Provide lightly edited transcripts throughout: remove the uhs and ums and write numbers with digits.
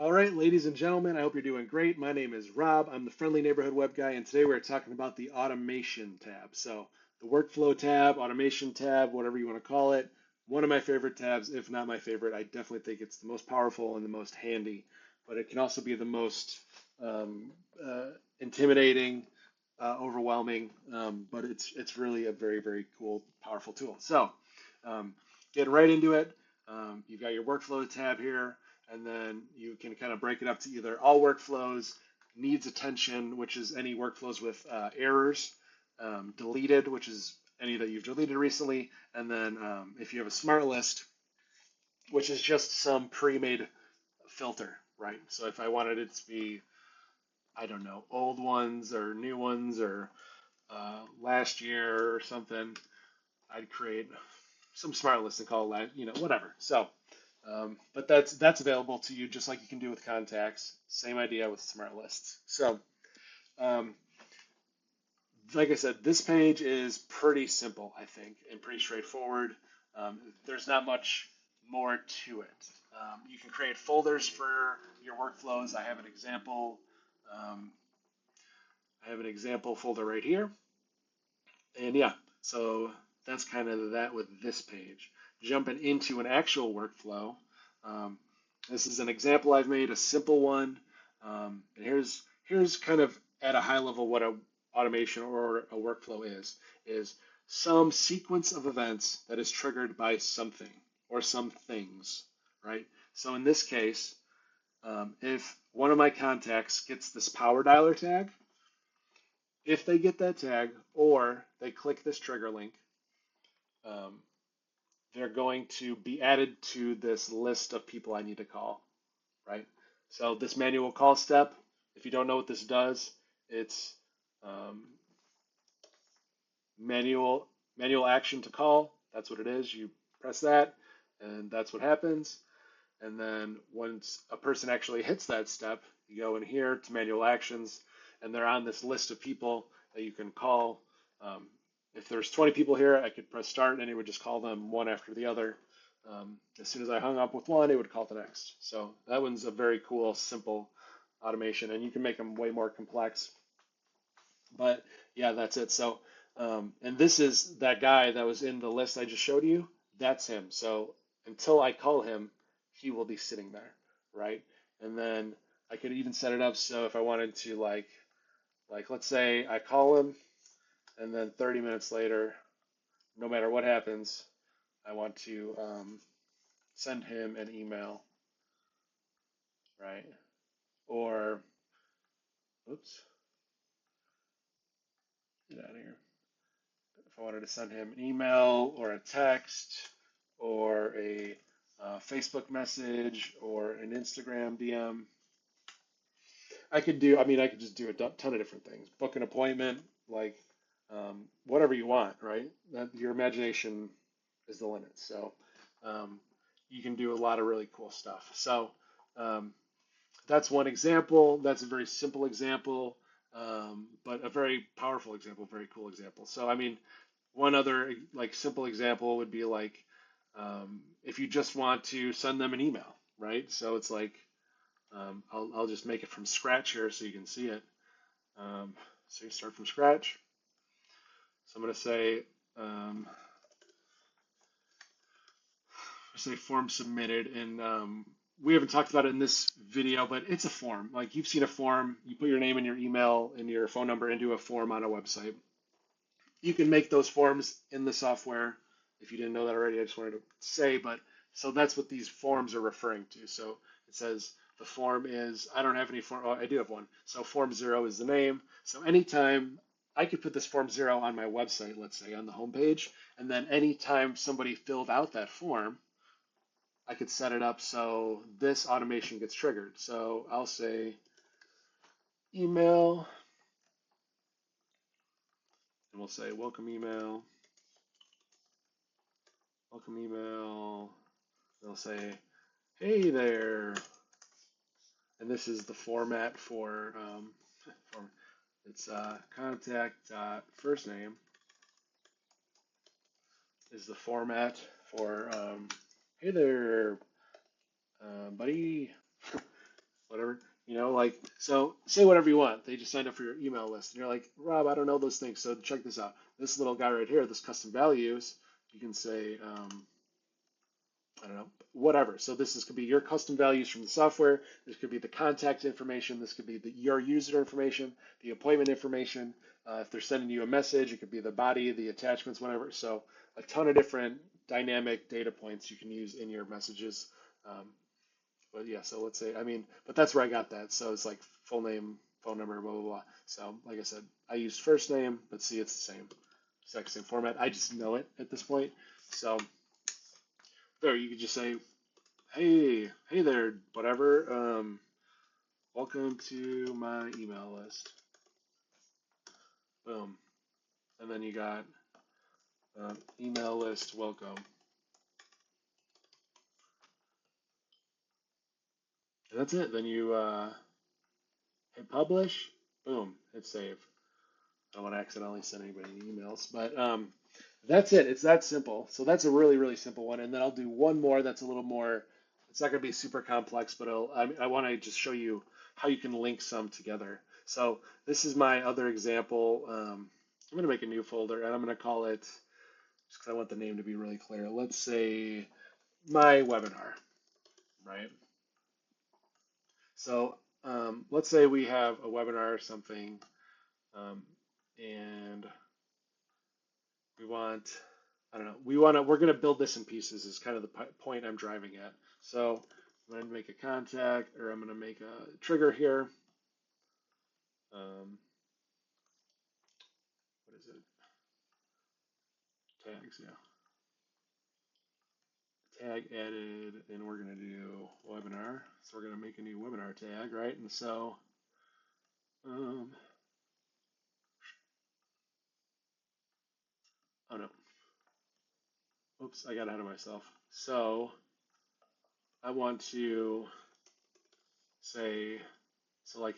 All right, ladies and gentlemen, I hope you're doing great. My name is Rob. I'm the friendly neighborhood web guy, and today we're talking about the automation tab. So, the workflow tab, automation tab, whatever you want to call it, one of my favorite tabs, if not my favorite. I definitely think it's the most powerful and the most handy, but it can also be the most um, uh, intimidating, overwhelming, but it's really a very, very cool, powerful tool. So, um, getting right into it, you've got your workflow tab here, and then you can kind of break it up to either all workflows, needs attention, which is any workflows with errors, deleted, which is any that you've deleted recently, and then if you have a smart list, which is just some pre-made filter, right? So if I wanted it to be, I don't know, old ones or new ones or last year or something, I'd create some smart list and call it, whatever. So, but that's available to you just like you can do with contacts. Same idea with smart lists. So, um, like I said, this page is pretty simple, I think, and pretty straightforward. There's not much more to it. You can create folders for your workflows. I have an example. Um, I have an example folder right here. And yeah, so that's kind of that with this page. Jumping into an actual workflow. Um, this is an example I've made, a simple one. And here's kind of at a high level what a automation or a workflow is some sequence of events that is triggered by something or some things, right? So in this case, if one of my contacts gets this power dialer tag, if they get that tag or they click this trigger link, um, they're going to be added to this list of people I need to call, right? So this manual call step, if you don't know what this does, it's um, manual action to call. That's what it is. You press that, and that's what happens. And then once a person actually hits that step, you go in here to manual actions, and they're on this list of people that you can call. Um, if there's 20 people here, I could press start, and it would just call them one after the other. As soon as I hung up with one, it would call the next. So that one's a very cool, simple automation, and you can make them way more complex. But yeah, that's it. So, and this is that guy that was in the list I just showed you. That's him. So until I call him, he will be sitting there, right? And then I could even set it up so if I wanted to like let's say I call him and then 30 minutes later, no matter what happens, I want to send him an email, right? Or, oops, get out of here. If I wanted to send him an email or a text or a Facebook message or an Instagram DM, I could just do a ton of different things. Book an appointment, like whatever you want, right? Your imagination is the limit. So um, you can do a lot of really cool stuff. So um, that's one example. That's a very simple example, but a very powerful example, very cool example. So, I mean, one other like simple example would be like if you just want to send them an email, right? So it's like I'll just make it from scratch here so you can see it. So you start from scratch. So I'm going to say form submitted, and we haven't talked about it in this video, but it's a form. Like you've seen a form, you put your name and your email and your phone number into a form on a website. You can make those forms in the software. If you didn't know that already, I just wanted to say, but so that's what these forms are referring to. So it says the form is, I don't have any form, oh, I do have one. So form 0 is the name. So anytime I could put this form 0 on my website, let's say on the homepage, and then anytime somebody filled out that form, I could set it up so this automation gets triggered. So I'll say email, and we'll say welcome email, welcome email. They'll say, hey there. And this is the format for, it's contact first name is the format for, hey there, buddy. whatever, like, so say whatever you want. They just signed up for your email list, and you're like, Rob, I don't know those things, so check this out. This little guy right here, this custom values, you can say, I don't know, whatever. So could be your custom values from the software. This could be the contact information. This could be your user information, the appointment information. If they're sending you a message, it could be the body, the attachments, whatever. So a ton of different dynamic data points you can use in your messages. Um, but yeah, so let's say, but that's where I got that. So it's like full name, phone number, blah, blah, blah. So like I said, I used first name, but see, it's the same, exact same format. I just know it at this point. So there, you could just say, hey there, whatever. Welcome to my email list. Boom. And then you got email list welcome. And that's it. Then you hit publish. Boom. Hit save. I don't want to accidentally send anybody any emails, but that's it. It's that simple. So that's a really, really simple one. And then I'll do one more that's a little more, it's not going to be super complex, but I want to just show you how you can link some together. So this is my other example. I'm going to make a new folder, and I'm going to call it, just because I want the name to be really clear, let's say my webinar, right? So let's say we have a webinar or something, and we want, I don't know, we're going to build this in pieces is kind of the point I'm driving at. So I'm going to make a contact, or I'm going to make a trigger here. What is it? Tags, yeah. Tag added, and we're going to do webinar. So we're going to make a new webinar tag, right? And so, oh no, oops, I got ahead of myself. So I want to say, so like,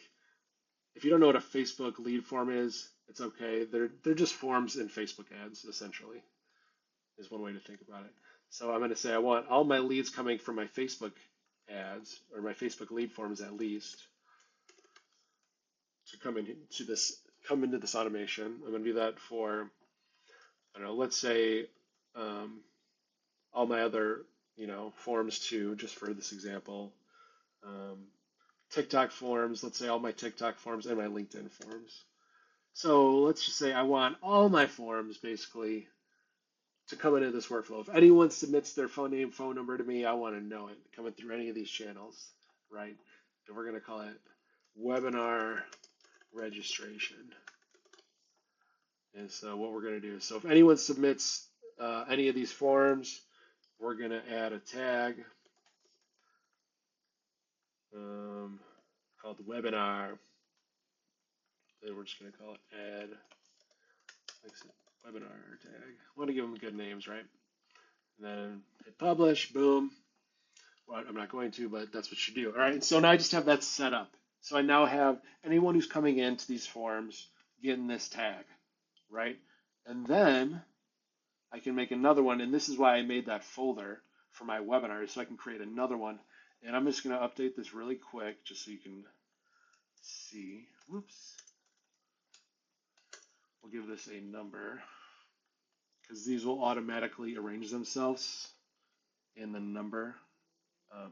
if you don't know what a Facebook lead form is, it's okay. They're just forms in Facebook ads, essentially, is one way to think about it. So I'm going to say I want all my leads coming from my Facebook ads, or my Facebook lead forms at least, to come into this automation. I'm going to do that for, I don't know, let's say all my other forms too, just for this example. TikTok forms, let's say all my TikTok forms and my LinkedIn forms. So let's just say I want all my forms basically to come into this workflow. If anyone submits their phone name, phone number to me, I want to know it coming through any of these channels, right? And we're going to call it webinar registration. And so what we're going to do is, so if anyone submits any of these forms, we're going to add a tag called webinar. Then we're just going to call it add webinar tag. I want to give them good names, right? And then hit publish, boom. Well, I'm not going to, but that's what you do. All right, so now I just have that set up. So I now have anyone who's coming into these forms getting this tag, right? And then I can make another one, and this is why I made that folder for my webinar, so I can create another one. And I'm just going to update this really quick just so you can see. Whoops. We'll give this a number because these will automatically arrange themselves in the number.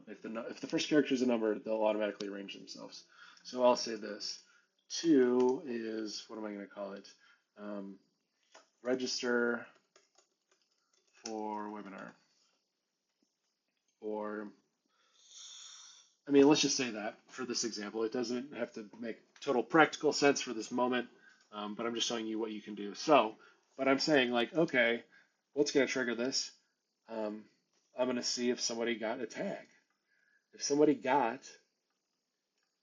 If the first character is a number, they'll automatically arrange themselves. So I'll say this. 2 is, what am I going to call it? Register for webinar. Or, let's just say that for this example. It doesn't have to make total practical sense for this moment, but I'm just showing you what you can do. So, but I'm saying like, okay, what's going to trigger this? I'm going to see if somebody got a tag. If somebody got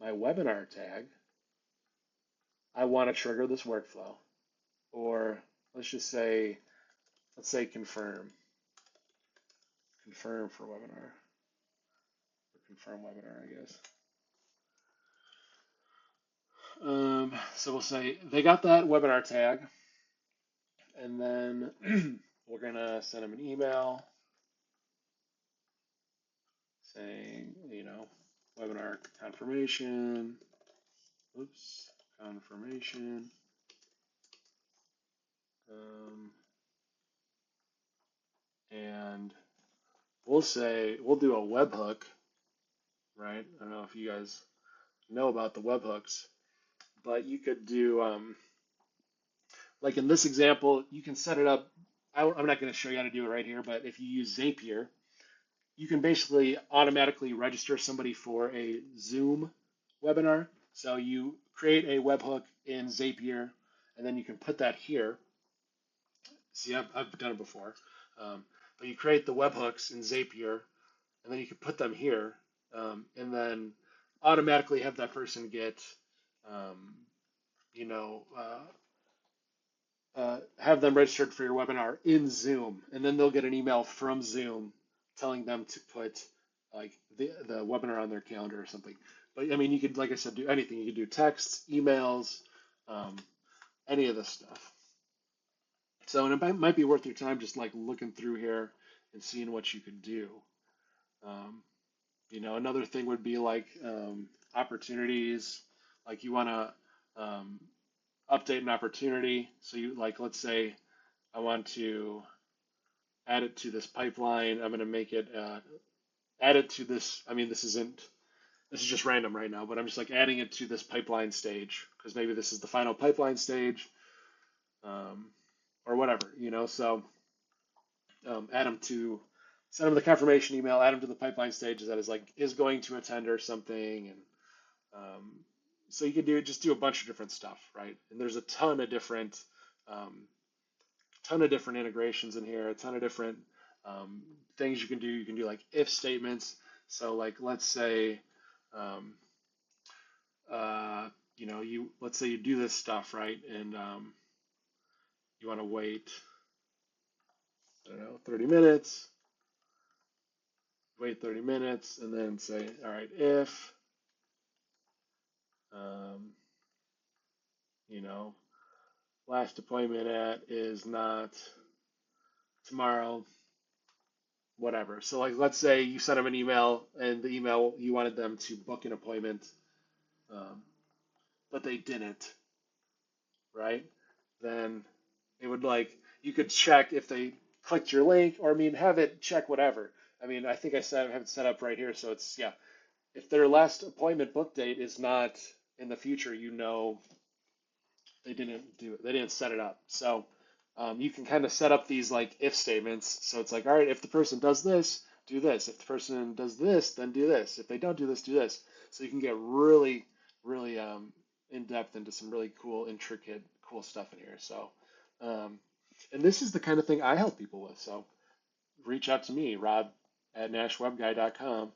my webinar tag, I want to trigger this workflow. Or let's say confirm. Confirm for webinar. Or confirm webinar, I guess. So we'll say they got that webinar tag, and then we're going to send them an email saying, webinar confirmation. Oops, confirmation. And we'll do a webhook, right? I don't know if you guys know about the webhooks, but you could do, like in this example, you can set it up. I'm not going to show you how to do it right here, but if you use Zapier, you can basically automatically register somebody for a Zoom webinar. So you create a webhook in Zapier, and then you can put that here. See, I've done it before. But you create the webhooks in Zapier, and then you can put them here, and then automatically have that person get, um, you know, have them registered for your webinar in Zoom, and then they'll get an email from Zoom telling them to put like the webinar on their calendar or something. But I mean, you could, like I said, do anything. You could do texts, emails, um, any of this stuff. So, and it might be worth your time just like looking through here and seeing what you could do. You know, another thing would be like opportunities. Like you want to update an opportunity. So you like, let's say I want to add it to this pipeline. I'm going to make it add it to this. I mean, this is just random right now, but I'm just like adding it to this pipeline stage because maybe this is the final pipeline stage, or whatever, you know. So add them to send them the confirmation email, add them to the pipeline stage that is going to attend or something, and so you could just do a bunch of different stuff, right? And there's a um, ton of different integrations in here, a ton of different things you can do. You can do like if statements. So like let's say you know, let's say you do this stuff, right, and you want to wait, I don't know, 30 minutes. Wait 30 minutes, and then say, all right, if you know, last appointment at is not tomorrow, whatever. So like, let's say you sent them an email, and the email you wanted them to book an appointment, but they didn't, right? Then it would like you could check if they clicked your link, or I mean, have it check whatever. I mean, I think I have it set up right here, so it's yeah. If their last appointment book date is not in the future, you know they didn't do it. They didn't set it up. So you can kind of set up these like if statements. So it's like, all right, if the person does this, do this. If the person does this, then do this. If they don't do this, do this. So you can get really, really in depth into some really cool, intricate, cool stuff in here. So, and this is the kind of thing I help people with. So reach out to me, rob@nashwebguy.com,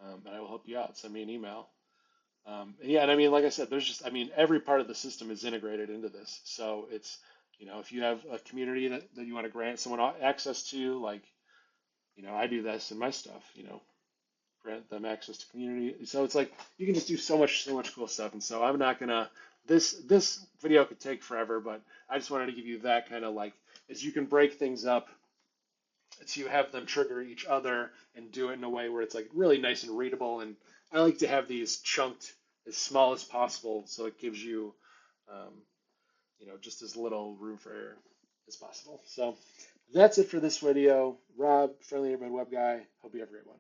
and I will help you out. Send me an email. And yeah, and I mean, like I said, I mean, every part of the system is integrated into this. So it's, you know, if you have a community that you want to grant someone access to, like, you know, I do this in my stuff, you know, grant them access to community. So it's like you can just do so much cool stuff. And so I'm not gonna, this video could take forever, but I just wanted to give you that kind of like, as you can break things up, so you have them trigger each other and do it in a way where it's like really nice and readable. And I like to have these chunked as small as possible, so it gives you, um, you know, just as little room for error as possible. So that's it for this video. Rob, Friendly Neighborhood Web Guy. Hope you have a great one.